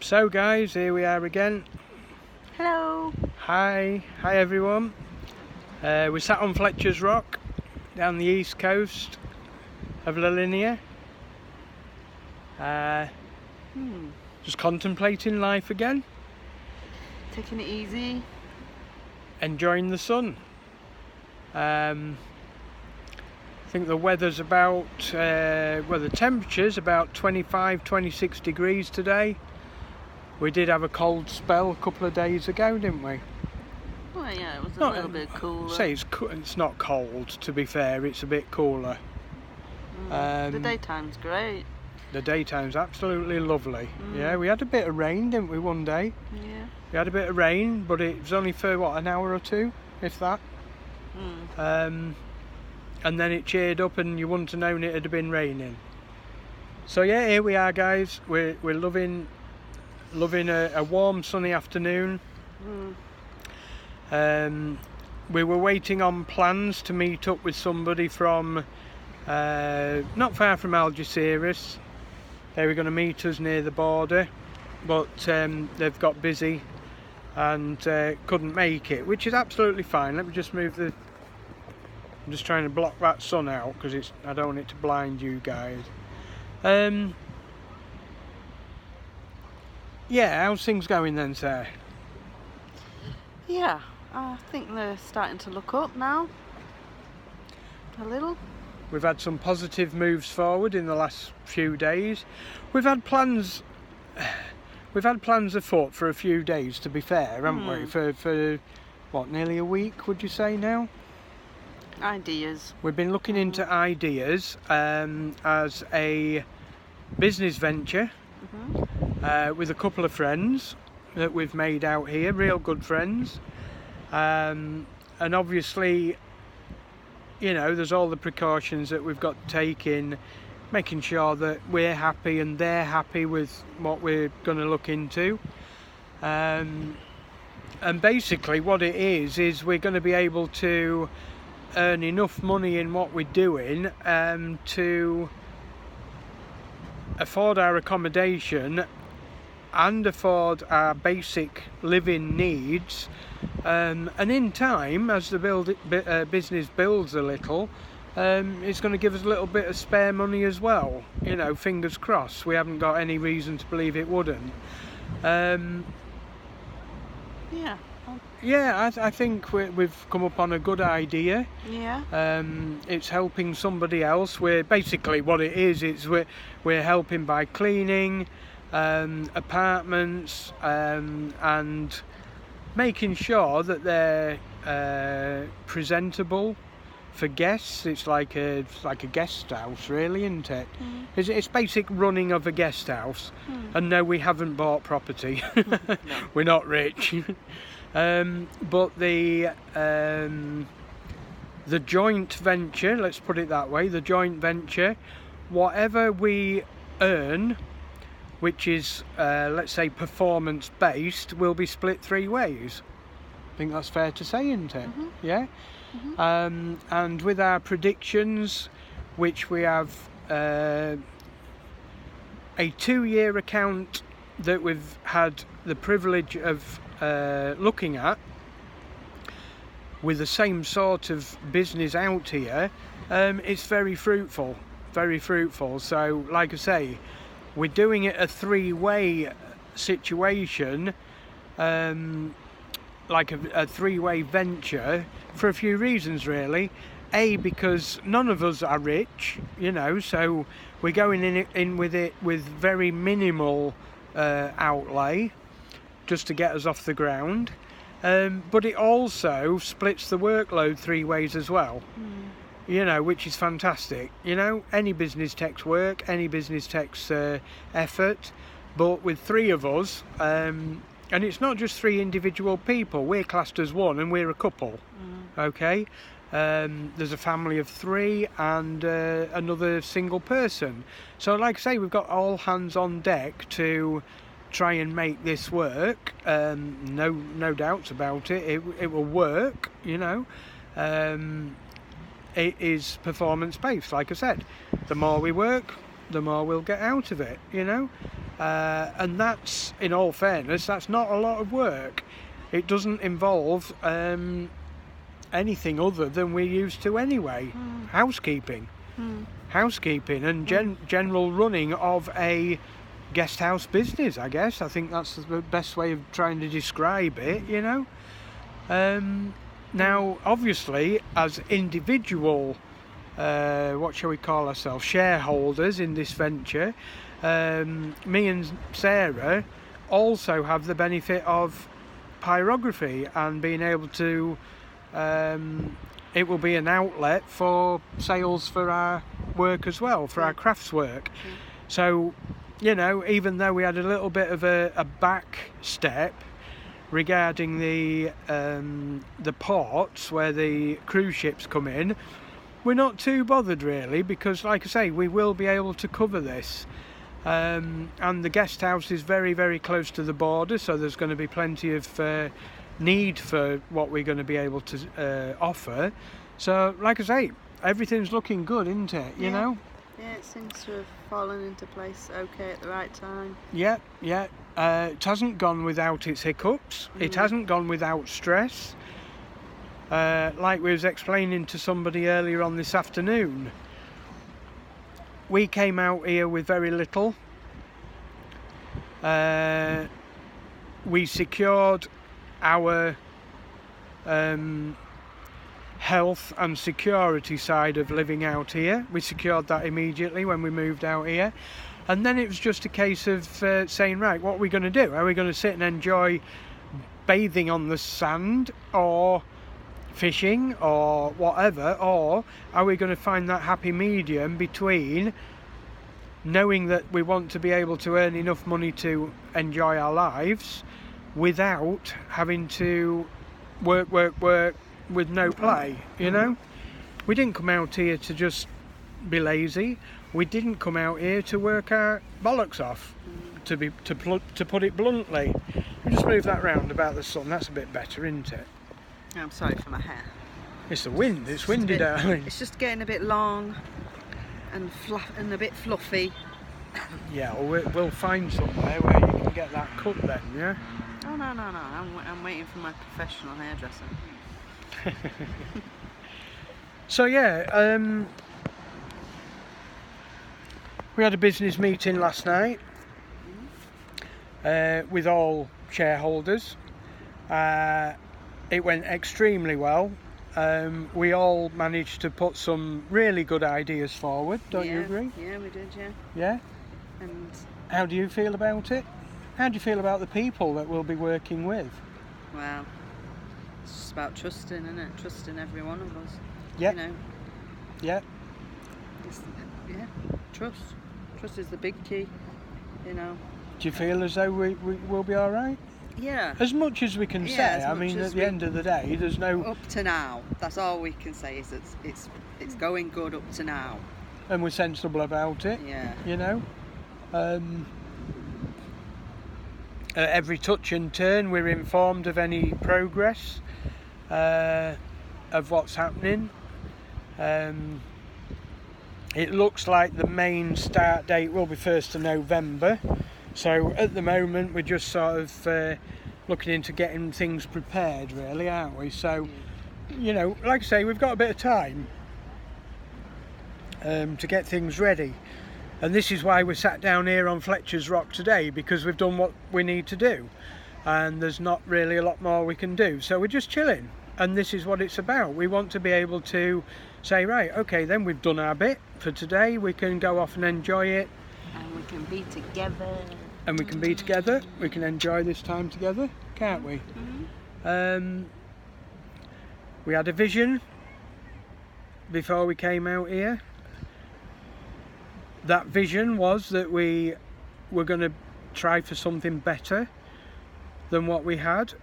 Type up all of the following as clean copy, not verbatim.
So guys, here we are again. Hello. Hi everyone. We're sat on Fletcher's Rock down the east coast of La Linea. Just contemplating life again. Taking it easy. Enjoying the sun. I think the weather's about, the temperature's about 25-26 degrees today. We did have a cold spell a couple of days ago, didn't we? Well, yeah, it was a little bit cooler. Say it's not cold, to be fair, it's a bit cooler. The daytime's great. The daytime's absolutely lovely. Yeah, we had a bit of rain, didn't we, one day? Yeah. We had a bit of rain, but it was only for, an hour or two, if that. And then it cheered up and you wouldn't have known it had been raining. So yeah, here we are, guys. We're loving a warm sunny afternoon. We were waiting on plans to meet up with somebody from not far from Algeciras. They were going to meet us near the border, but they've got busy and couldn't make it, which is absolutely fine. Let me just move I'm just trying to block that sun out because I don't want it to blind you guys. Yeah, how's things going then, sir? Yeah, I think they're starting to look up now. A little. We've had some positive moves forward in the last few days. We've had plans afoot for a few days, to be fair, haven't we? For what, nearly a week, would you say now? Ideas. We've been looking into ideas as a business venture with a couple of friends that we've made out here, real good friends. And obviously, you know, there's all the precautions that we've got to take in making sure that we're happy and they're happy with what we're going to look into. And basically what it is we're going to be able to earn enough money in what we're doing to afford our accommodation and afford our basic living needs, and in time, as the business builds a little, it's going to give us a little bit of spare money as well. You know, fingers crossed. We haven't got any reason to believe it wouldn't. Yeah, I think we've come up on a good idea. Yeah. It's helping somebody else. We're basically, what it is we're helping by cleaning apartments and making sure that they're presentable for guests. It's like a guest house, really, isn't it? It's basic running of a guest house. And no, we haven't bought property. No. We're not rich. But the joint venture, let's put it that way, the joint venture, whatever we earn, which is let's say performance based, will be split 3 ways. I think that's fair to say, isn't it? Yeah. And with our predictions, which we have a 2-year account that we've had the privilege of looking at, with the same sort of business out here, it's very fruitful. So like I say, we're doing it a 3-way situation, like a 3-way venture, for a few reasons really. A, because none of us are rich, you know, so we're going in with it with very minimal outlay just to get us off the ground. But it also splits the workload 3 ways as well. You know, which is fantastic. You know, any business takes work, any business takes effort, but with 3 of us, and it's not just 3 individual people, we're classed as one and we're a couple. Okay, there's a family of 3 and another single person. So like I say, we've got all hands on deck to try and make this work. No doubts about it. It will work, you know. It is performance based, like I said. The more we work, the more we'll get out of it, you know. and that's, in all fairness, that's not a lot of work. It doesn't involve anything other than we're used to anyway. Housekeeping and general running of a guest house business, I guess. I think that's the best way of trying to describe it, you know. Now, obviously, as individual, what shall we call ourselves, shareholders in this venture, me and Sarah also have the benefit of pyrography and being able to, it will be an outlet for sales for our work as well, for our crafts work. So, you know, even though we had a little bit of a back step regarding the ports where the cruise ships come in, we're not too bothered really, because like I say, we will be able to cover this. And the guest house is very, very close to the border, so there's going to be plenty of need for what we're going to be able to offer. So, like I say, everything's looking good, isn't it? You know? Yeah, it seems to have fallen into place okay at the right time. Yeah. It hasn't gone without its hiccups. It hasn't gone without stress. Like we was explaining to somebody earlier on this afternoon, we came out here with very little. We secured our health and security side of living out here. We secured that immediately when we moved out here, and then it was just a case of saying, right, what are we going to do? Are we going to sit and enjoy bathing on the sand or fishing or whatever, or are we going to find that happy medium between knowing that we want to be able to earn enough money to enjoy our lives without having to work with no play, you know? We didn't come out here to just be lazy. We didn't come out here to work our bollocks off, to put it bluntly. We just move that round about the sun. That's a bit better, isn't it? I'm sorry for my hair. It's the wind. It's windy, darling. It's just getting a bit long and a bit fluffy. Yeah, well, we'll find somewhere where you can get that cut then, yeah? Oh, no. I'm waiting for my professional hairdresser. So, yeah, we had a business meeting last night with all shareholders. It went extremely well. We all managed to put some really good ideas forward, don't you agree? Yeah, we did, yeah. Yeah? And how do you feel about it? How do you feel about the people that we'll be working with? Well, it's just about trusting, isn't it? Trusting every one of us. Yeah. You know? Yeah. Trust. Trust is the big key, you know. Do you feel as though we will be all right? Yeah. As much as we can say. I mean, at the end of the day, there's no... Up to now. That's all we can say, is it's going good up to now. And we're sensible about it. Yeah. You know? At every touch and turn, we're informed of any progress of what's happening. It looks like the main start date will be 1st of November. So at the moment we're just sort of looking into getting things prepared, really, aren't we? So, you know, like I say, we've got a bit of time to get things ready. And this is why we sat down here on Fletcher's Rock today, because we've done what we need to do. And there's not really a lot more we can do. So we're just chilling. And this is what it's about. We want to be able to say, right, okay, then we've done our bit for today. We can go off and enjoy it. And we can be together. And we can be together. We can enjoy this time together, can't we? We had a vision before we came out here. That vision was that we were going to try for something better than what we had.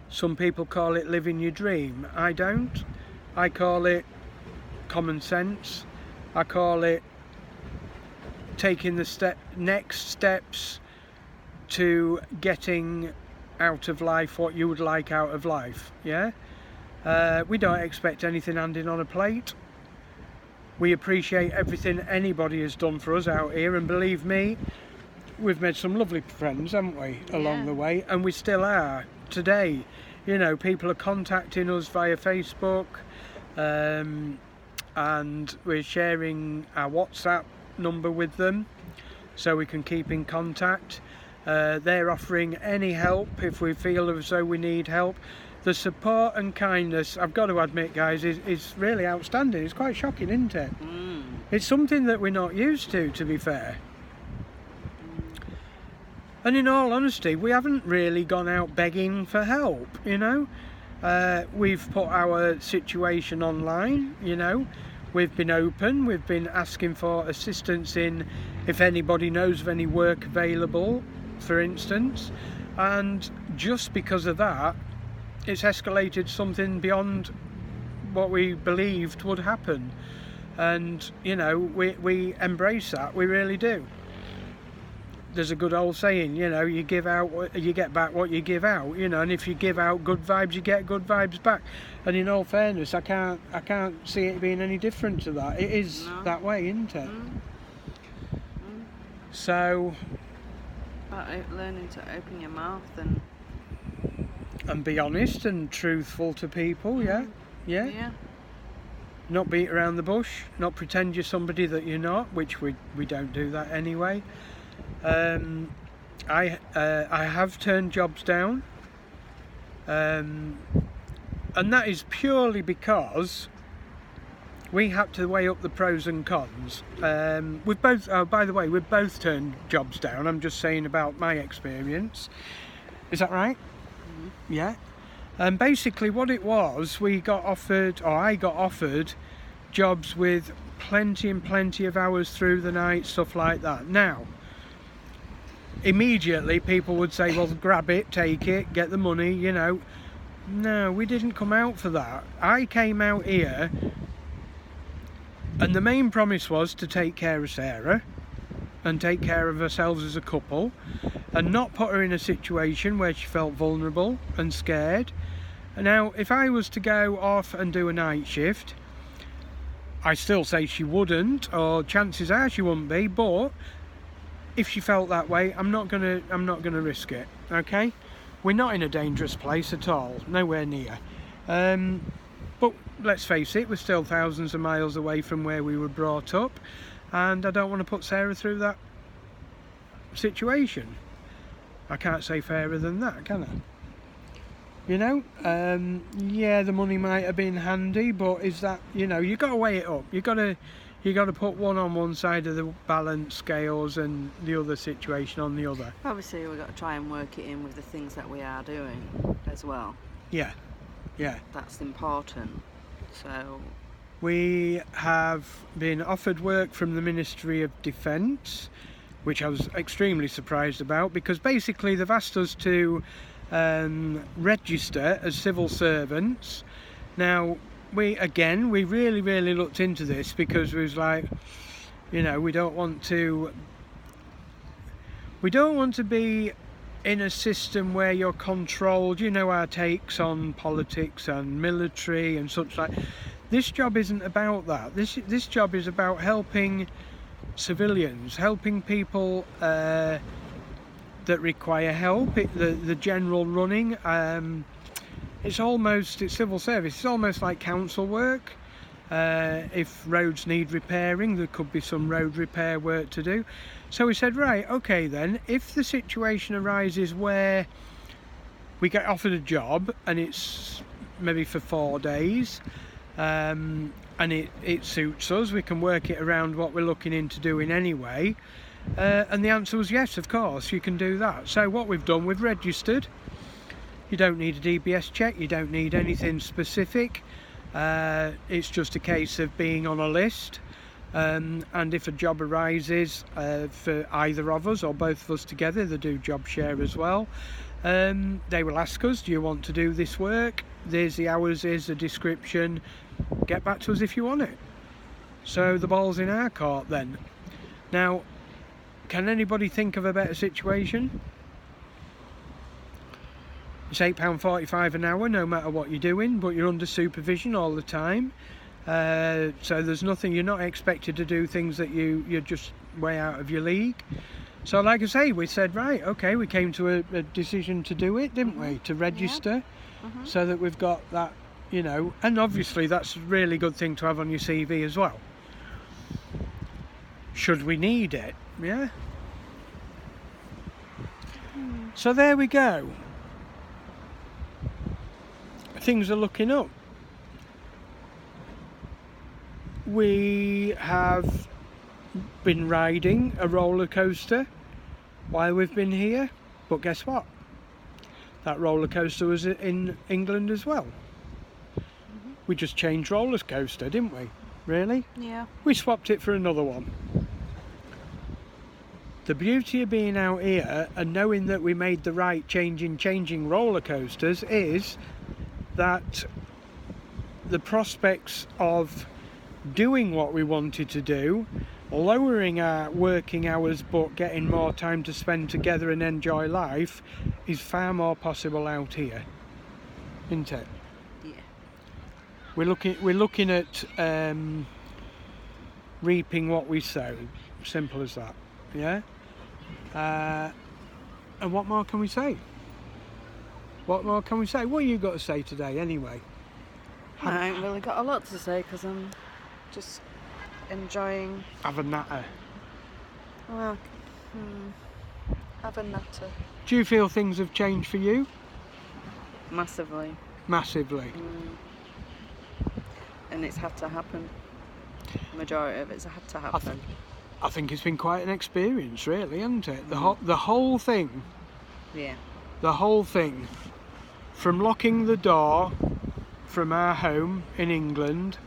Some people call it living your dream. I don't. I call it common sense. I call it taking the next steps to getting out of life what you would like out of life. Yeah. We don't expect anything handed on a plate. We appreciate everything anybody has done for us out here, and believe me, we've made some lovely friends, haven't we, along Yeah. the way, and we still are today. You know, people are contacting us via Facebook, and we're sharing our WhatsApp number with them so we can keep in contact. They're offering any help if we feel as though we need help. The support and kindness, I've got to admit, guys, is really outstanding. It's quite shocking, isn't it? It's something that we're not used to be fair. And in all honesty, we haven't really gone out begging for help, you know. We've put our situation online, you know. We've been open, we've been asking for assistance in if anybody knows of any work available, for instance. And just because of that, it's escalated something beyond what we believed would happen. And, you know, we embrace that, we really do. There's a good old saying, you know, you give out, you get back what you give out, you know, and if you give out good vibes, you get good vibes back. And in all fairness, I can't see it being any different to that. It is that way, isn't it? So, about learning to open your mouth and be honest and truthful to people, yeah. Not beat around the bush, not pretend you're somebody that you're not, which we don't do that anyway. I have turned jobs down, and that is purely because we had to weigh up the pros and cons. We've both, by the way, we've both turned jobs down. I'm just saying about my experience. Is that right? Yeah. And basically what it was, we got offered, or I got offered, jobs with plenty and plenty of hours through the night, stuff like that. Now, immediately people would say, well, grab it, take it, get the money, you know. No, we didn't come out for that. I came out here and the main promise was to take care of Sarah and take care of ourselves as a couple and not put her in a situation where she felt vulnerable and scared. Now, if I was to go off and do a night shift, I still say she wouldn't, or chances are she wouldn't be, but if she felt that way, I'm not gonna risk it. Okay, we're not in a dangerous place at all, nowhere near. But let's face it, we're still thousands of miles away from where we were brought up, and I don't want to put Sarah through that situation. I can't say fairer than that, can I? You know, yeah, the money might have been handy, but is that, you know, you got to weigh it up. You got to put one on one side of the balance scales and the other situation on the other. Obviously, we've got to try and work it in with the things that we are doing as well. Yeah. That's important. So we have been offered work from the Ministry of Defence, which I was extremely surprised about, because basically they've asked us to register as civil servants. Now, we really looked into this, because we was like, you know, we don't want to be in a system where you're controlled. You know our takes on politics and military and such like. This job isn't about that. This job is about helping civilians, helping people that require help. The general running. It's civil service. It's almost like council work. If roads need repairing, there could be some road repair work to do. So we said, right, okay then, if the situation arises where we get offered a job and it's maybe for 4 days, and it suits us, we can work it around what we're looking into doing anyway. And the answer was yes, of course, you can do that. So what we've done, we've registered. You don't need a DBS check, you don't need anything specific. It's just a case of being on a list, and if a job arises for either of us or both of us together, they do job share as well, they will ask us, do you want to do this work? There's the hours, here's the description, get back to us if you want it. So the ball's in our court then. Now, can anybody think of a better situation? It's £8.45 an hour no matter what you're doing, but you're under supervision all the time. So there's nothing, you're not expected to do things that you're just way out of your league. So like I say, we said, right, okay, we came to a decision to do it, didn't we? To register, so that we've got that, you know, and obviously that's a really good thing to have on your CV as well. Should we need it, yeah? So there we go. Things are looking up. We have been riding a roller coaster while we've been here, but guess what? That roller coaster was in England as well. We just changed roller coaster, didn't we? Really? Yeah. We swapped it for another one. The beauty of being out here and knowing that we made the right change in changing roller coasters is that the prospects of doing what we wanted to do, lowering our working hours but getting more time to spend together and enjoy life, is far more possible out here, isn't it? Yeah. We're looking at reaping what we sow. Simple as that. Yeah. And what more can we say? What more can we say? What have you got to say today, anyway? I ain't really got a lot to say because I'm just enjoying. Have a natter. Well, have a natter. Do you feel things have changed for you? Massively. Massively. And it's had to happen. The majority of it's had to happen. I think it's been quite an experience, really, hasn't it? The whole thing. Yeah. The whole thing. From locking the door from our home in England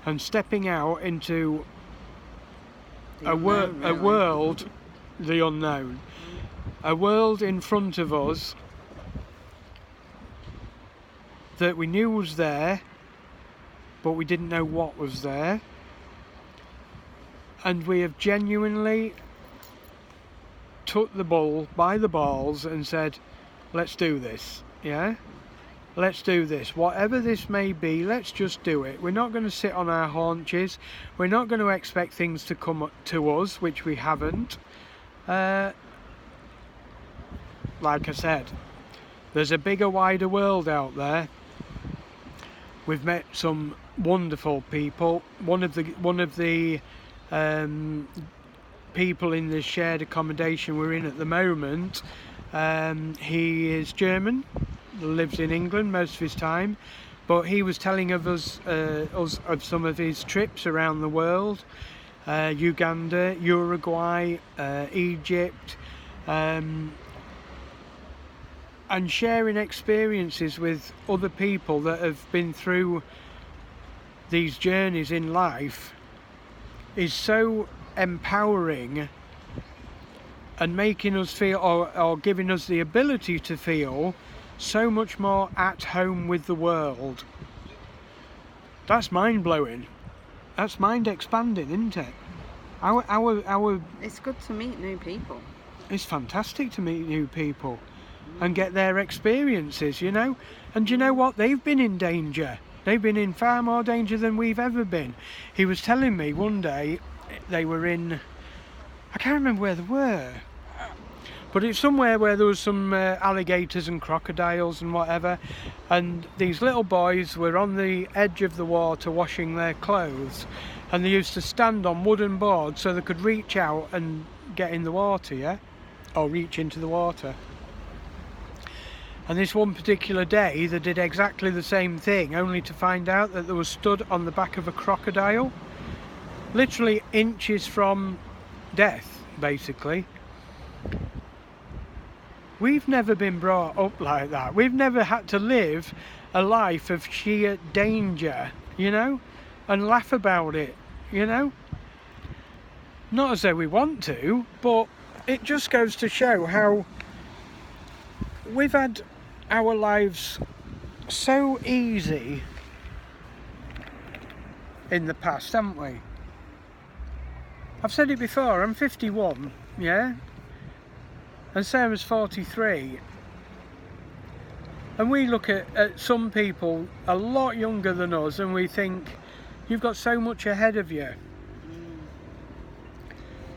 and stepping out into a world, the unknown, a world in front of us that we knew was there, but we didn't know what was there. And we have genuinely took the bull by the balls and said, let's do this, yeah? Let's do this. Whatever this may be, let's just do it. We're not going to sit on our haunches. We're not going to expect things to come to us, which we haven't. Like I said, there's a bigger, wider world out there. We've met some wonderful people. One of the people in the shared accommodation we're in at the moment, he is German, lives in England most of his time, but he was telling of us of some of his trips around the world, Uganda, Uruguay, Egypt, and sharing experiences with other people that have been through these journeys in life is so empowering and making us feel, or giving us the ability to feel so much more at home with the world. That's mind-blowing. That's mind-expanding, isn't it? It's good to meet new people. It's fantastic to meet new people and get their experiences, you know. And you know what? They've been in danger. They've been in far more danger than we've ever been. He was telling me one day they were in, I can't remember where they were, but it's somewhere where there was some alligators and crocodiles and whatever, and these little boys were on the edge of the water washing their clothes, and they used to stand on wooden boards so they could reach out and get in the water, yeah, or reach into the water. And this one particular day they did exactly the same thing, only to find out that they were stood on the back of a crocodile, literally inches from death, basically. We've never been brought up like that. We've never had to live a life of sheer danger, you know, and laugh about it, you know. Not as though we want to, but it just goes to show how we've had our lives so easy in the past, haven't we? I've said it before, I'm 51, yeah? And Sarah's 43. And we look at some people a lot younger than us and we think, you've got so much ahead of you.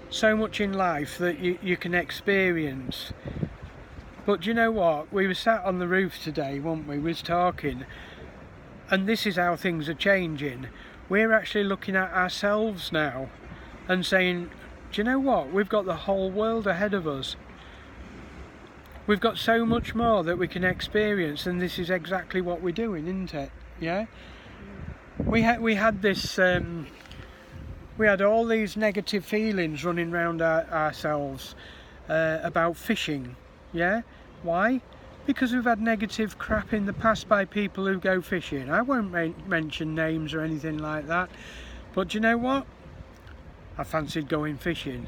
so much in life that you can experience. But do you know what? We were sat on the roof today, weren't we? We was talking, and this is how things are changing. We're actually looking at ourselves now and saying, do you know what? We've got the whole world ahead of us. We've got so much more that we can experience, and this is exactly what we're doing, isn't it? Yeah. We had this. We had all these negative feelings running around ourselves about fishing. Yeah. Why? Because we've had negative crap in the past by people who go fishing. I won't mention names or anything like that. But do you know what? I fancied going fishing.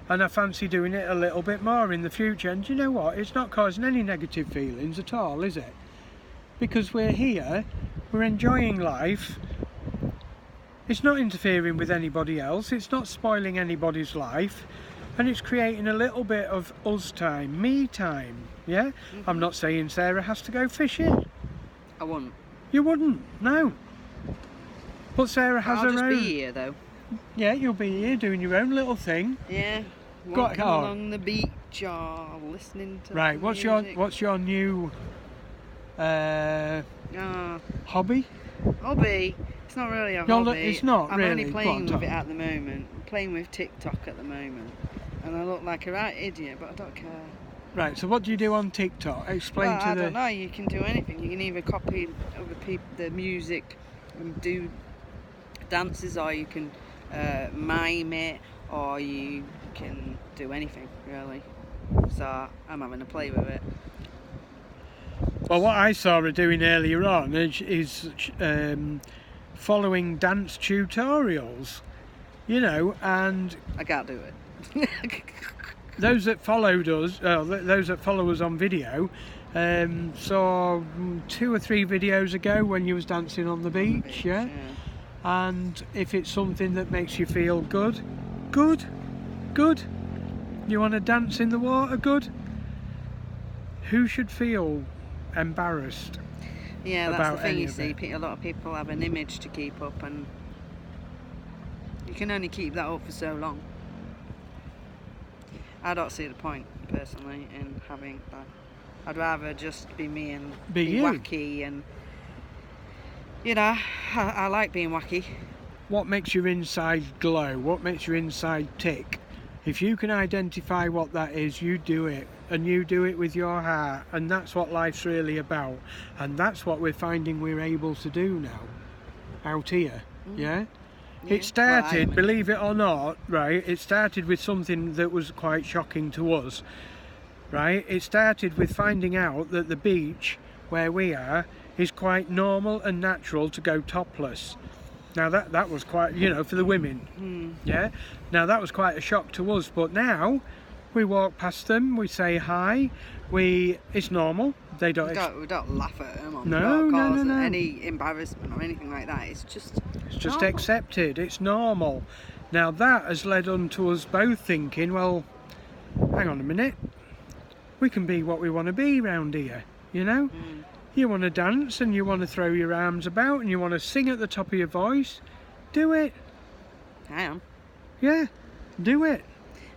And I fancy doing it a little bit more in the future. And do you know what? It's not causing any negative feelings at all, is it? Because we're here, we're enjoying life. It's not interfering with anybody else. It's not spoiling anybody's life. And it's creating a little bit of us time, me time. Yeah? Mm-hmm. I'm not saying Sarah has to go fishing. I wouldn't. You wouldn't? No. But Sarah has her own. I'll just be here though. Yeah, you'll be here doing your own little thing. Yeah, walking along the beach or listening to right. music. What's your new hobby? Hobby? It's not really a hobby. It's not I'm really. only playing with it at the moment. I'm playing with Tik Tok at the moment, and I look like a right idiot, but I don't care. Right. So what do you do on TikTok? Explain well, to I don't know. You can do anything. You can either copy other people, the music, and do dances, or you can mime it, or you can do anything really. So I'm having a play with it. Well, what I saw her doing earlier on is following dance tutorials, you know, and I can't do it. those that followed us, those that follow us on video, saw 2 or 3 videos ago when you was dancing on the beach, yeah? And if it's something that makes you feel good, good. You want to dance in the water, good. Who should feel embarrassed? Yeah, that's the thing, you see. A lot of people have an image to keep up, and you can only keep that up for so long. I don't see the point, personally, in having that. I'd rather just be me and be wacky, and you know, I like being wacky. What makes your inside glow? What makes your inside tick? If you can identify what that is, you do it, and you do it with your heart, and that's what life's really about, and that's what we're finding we're able to do now out here. Yeah, it started, believe it or not, right, it started with something that was quite shocking to us, right? It started with finding out that the beach where we are is quite normal and natural to go topless. Now that was quite, you know, for the women. Yeah. Now that was quite a shock to us, but now we walk past them, we say hi, it's normal. We don't laugh at them or cause any embarrassment or anything like that. It's just normal. Accepted. It's normal. Now that has led on to us both thinking, well, hang on a minute, we can be what we want to be round here, you know. You want to dance and you want to throw your arms about and you want to sing at the top of your voice, do it. I am. Yeah, do it.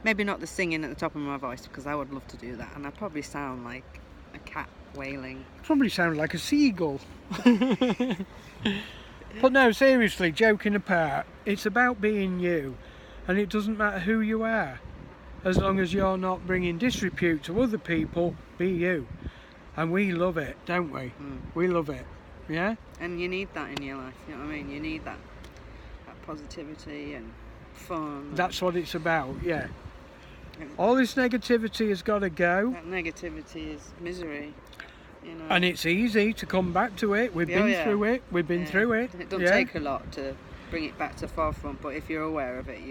Maybe not the singing at the top of my voice, because I would love to do that, and I'd probably sound like a cat wailing. Probably sound like a seagull. But no, seriously, joking apart, it's about being you, and it doesn't matter who you are, as long as you're not bringing disrepute to other people. Be you. And we love it, don't we? We love it, yeah? And you need that in your life, you know what I mean? You need that positivity and fun. That's what it's about, yeah. All this negativity has got to go. That negativity is misery, you know. And it's easy to come back to it. We've been through it. We've been through it. It doesn't take a lot to bring it back to forefront, but if you're aware of it,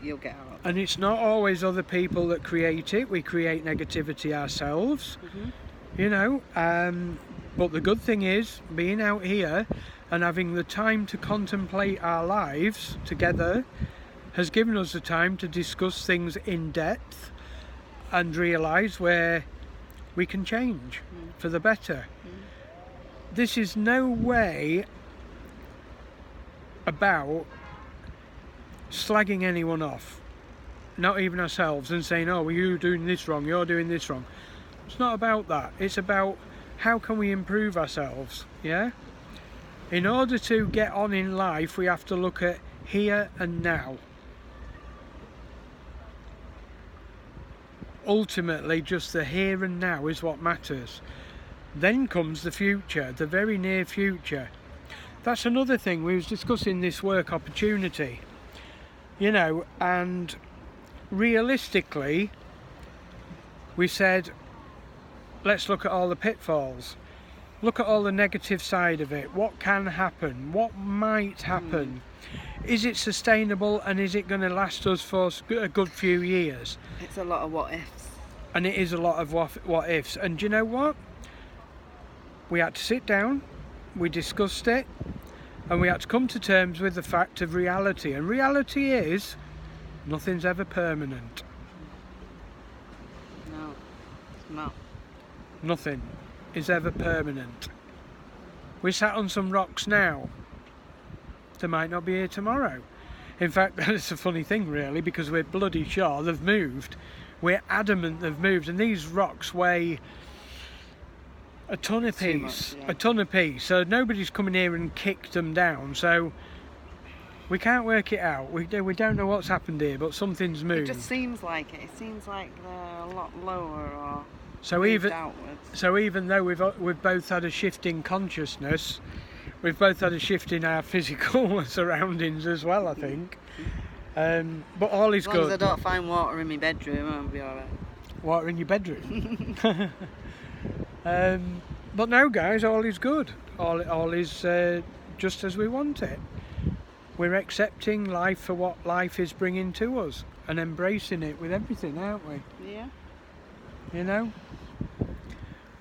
you'll get out. And it's not always other people that create it. We create negativity ourselves. You know, but the good thing is being out here and having the time to contemplate our lives together has given us the time to discuss things in depth and realise where we can change for the better. This is no way about slagging anyone off. not even ourselves, and saying, oh, well, you're doing this wrong, you're doing this wrong. It's not about that. It's about how can we improve ourselves, yeah? In order to get on in life, we have to look at here and now. Ultimately, just the here and now is what matters. Then comes the future, the very near future. That's another thing. We was discussing this work opportunity, you know, and realistically, we said, let's look at all the pitfalls. Look at all the negative side of it. What can happen? What might happen? Is it sustainable, and is it going to last us for a good few years? It's a lot of what ifs. And it is a lot of what ifs. And do you know what? We had to sit down, we discussed it, and we had to come to terms with the fact of reality. And reality is, nothing's ever permanent. No, it's not. Nothing is ever permanent. We sat on some rocks now. They might not be here tomorrow. In fact, that's a funny thing really, because we're bloody sure they've moved. We're adamant they've moved, and these rocks weigh a ton a piece. Much, yeah. A ton a piece. So nobody's coming here and kicked them down. So we can't work it out. We don't know what's happened here, but something's moved. It just seems like it. It seems like they're a lot lower or so moved outwards. So even though we've both had a shift in consciousness, we've both had a shift in our physical surroundings as well, I think. But all is good. As long as I don't find water in my bedroom, I'll be alright. Water in your bedroom? But no, guys, all is good. All is just as we want it. We're accepting life for what life is bringing to us and embracing it with everything, aren't we? Yeah. You know?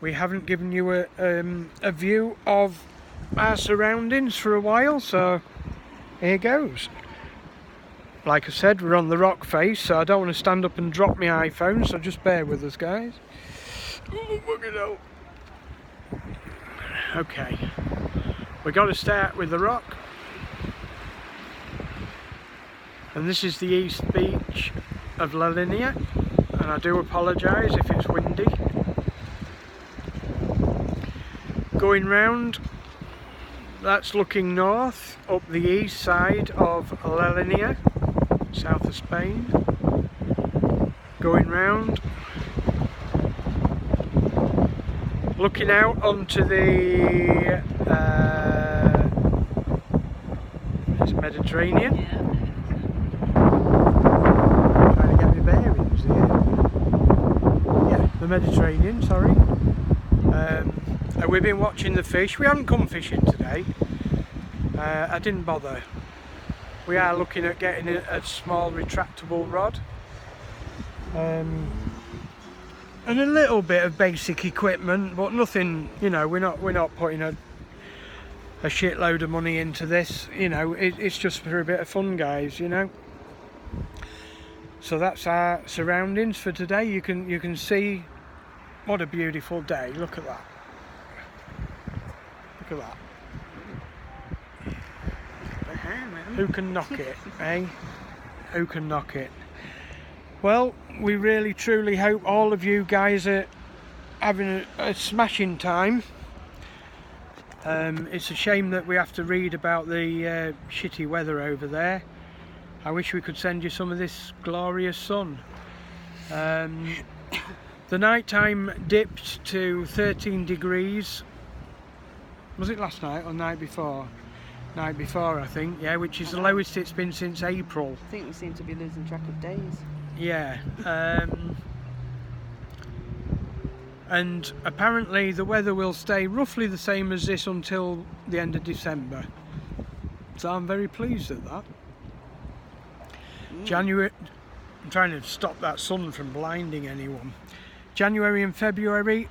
We haven't given you a view of our surroundings for a while, so here goes. Like I said, we're on the rock face, so I don't want to stand up and drop my iPhone, so just bear with us, guys. Oh, look at that. Okay, we got to start with the rock, and this is the east beach of La Linea, and I do apologise if it's windy. Going round, that's looking north up the east side of La Linea, south of Spain. Going round, looking out onto the it's Mediterranean. Yeah. Trying to get my bearings here. Yeah, the Mediterranean, sorry. And we've been watching the fish. We haven't come fishing today. I didn't bother. We are looking at getting a small retractable rod. And a little bit of basic equipment, but nothing, you know, we're not putting a shitload of money into this, you know, it's just for a bit of fun, guys, you know. So that's our surroundings for today. You can see what a beautiful day. Look at that. Look at that. Who can knock it, eh? Who can knock it? Well, we really truly hope all of you guys are having a smashing time. It's a shame that we have to read about the shitty weather over there. I wish we could send you some of this glorious sun. The night time dipped to 13 degrees. Was it last night or night before? Night before, I think, yeah, which is the lowest it's been since April. I think we seem to be losing track of days. Yeah, and apparently the weather will stay roughly the same as this until the end of December. So I'm very pleased at that. January, I'm trying to stop that sun from blinding anyone. January and February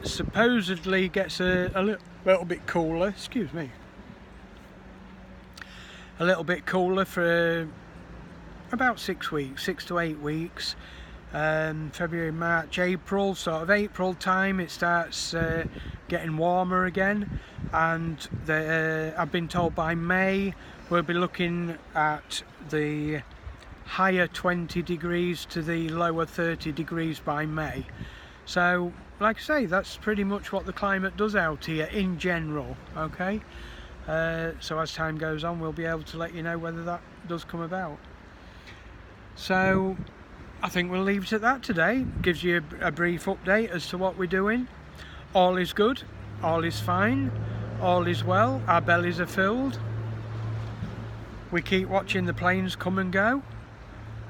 supposedly gets a little bit cooler, excuse me. A little bit cooler for about 6 weeks, 6 to 8 weeks. February, March, April, sort of April time it starts getting warmer again, and I've been told by May we'll be looking at the higher 20 degrees to the lower 30 degrees by May. So like I say, that's pretty much what the climate does out here in general. Okay, so as time goes on, we'll be able to let you know whether that does come about. So I think we'll leave it at that today. Gives you a brief update as to what we're doing. All is good, all is fine, all is well, our bellies are filled. We keep watching the planes come and go.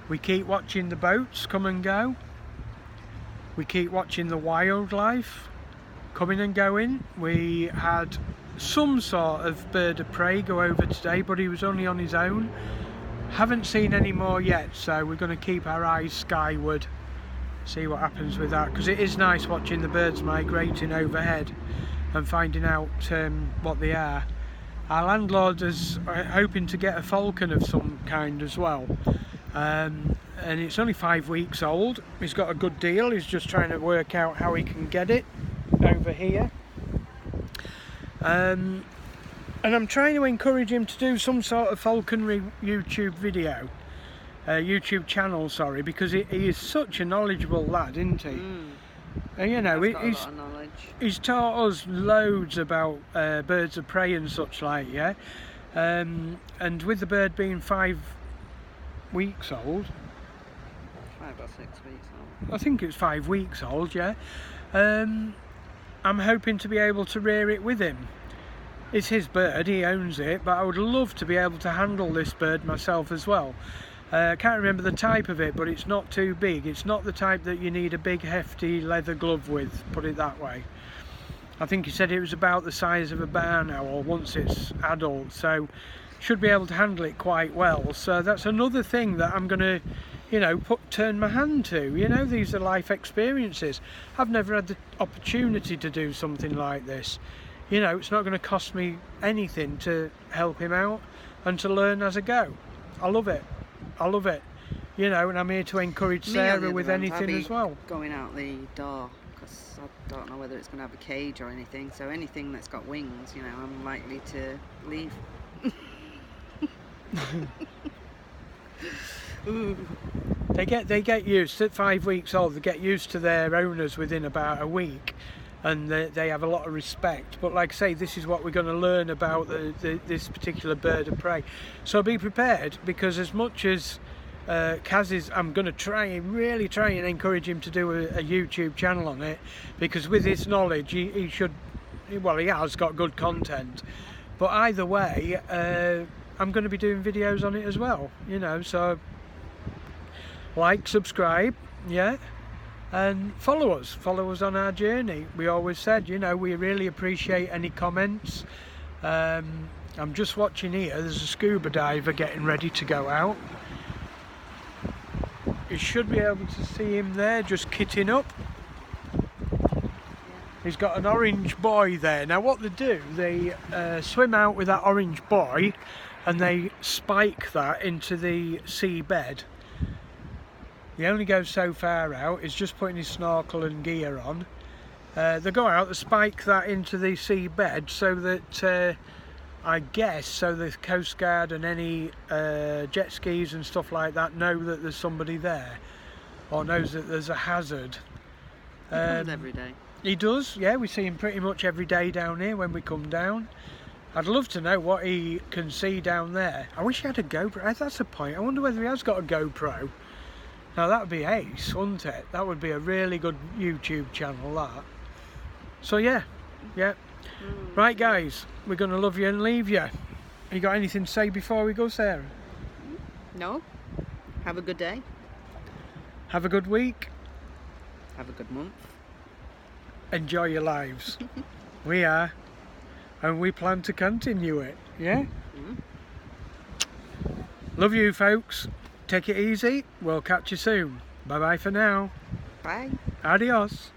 We keep watching the boats come and go. We keep watching the wildlife coming and going. We had some sort of bird of prey go over today, but he was only on his own. Haven't seen any more yet, so we're going to keep our eyes skyward, see what happens with that, because it is nice watching the birds migrating overhead and finding out what they are. Our landlord is hoping to get a falcon of some kind as well, and it's only 5 weeks old. He's got a good deal. He's just trying to work out how he can get it over here, and I'm trying to encourage him to do some sort of falconry YouTube video, YouTube channel, sorry, because he is such a knowledgeable lad, isn't he? And you know, he's taught us loads about birds of prey and such like, yeah. And with the bird being 5 weeks old, 5 or 6 weeks old. I think it's 5 weeks old, yeah. I'm hoping to be able to rear it with him. It's his bird, he owns it, but I would love to be able to handle this bird myself as well. I can't remember the type of it, but it's not too big. It's not the type that you need a big hefty leather glove with, put it that way. I think he said it was about the size of a barn owl once it's adult, so should be able to handle it quite well. So that's another thing that I'm going to, you know, turn my hand to. You know, these are life experiences. I've never had the opportunity to do something like this. You know, it's not going to cost me anything to help him out and to learn as I go. I love it. I love it. You know, and I'm here to encourage Sarah with anything as well. Going out the door, because I don't know whether it's going to have a cage or anything. So anything that's got wings, you know, I'm likely to leave. They get used, at 5 weeks old, they get used to their owners within about a week, and they have a lot of respect. But like I say, this is what we're going to learn about this particular bird of prey. So be prepared, because as much as Kaz is, I'm going to really try and encourage him to do a YouTube channel on it, because with his knowledge he should, well, he has got good content. But either way, I'm going to be doing videos on it as well, you know. So like, subscribe, yeah, and follow us on our journey. We always said, you know, we really appreciate any comments. I'm just watching here, there's a scuba diver getting ready to go out. You should be able to see him there, just kitting up. He's got an orange buoy there. Now what they do, they swim out with that orange buoy and they spike that into the seabed. He only goes so far out. He's just putting his snorkel and gear on. They go out, they spike that into the seabed so that, I guess, so the Coast Guard and any jet skis and stuff like that know that there's somebody there, or knows that there's a hazard. He comes every day. He does, yeah. We see him pretty much every day down here when we come down. I'd love to know what he can see down there. I wish he had a GoPro. That's the point. I wonder whether he has got a GoPro. Now that would be ace, wouldn't it? That would be a really good YouTube channel, that. So yeah. Right guys, we're going to love you and leave you. You got anything to say before we go, Sarah? No. Have a good day. Have a good week. Have a good month. Enjoy your lives. We are. And we plan to continue it, yeah? Love you folks. Take it easy. We'll catch you soon. Bye bye for now. Bye. Adios.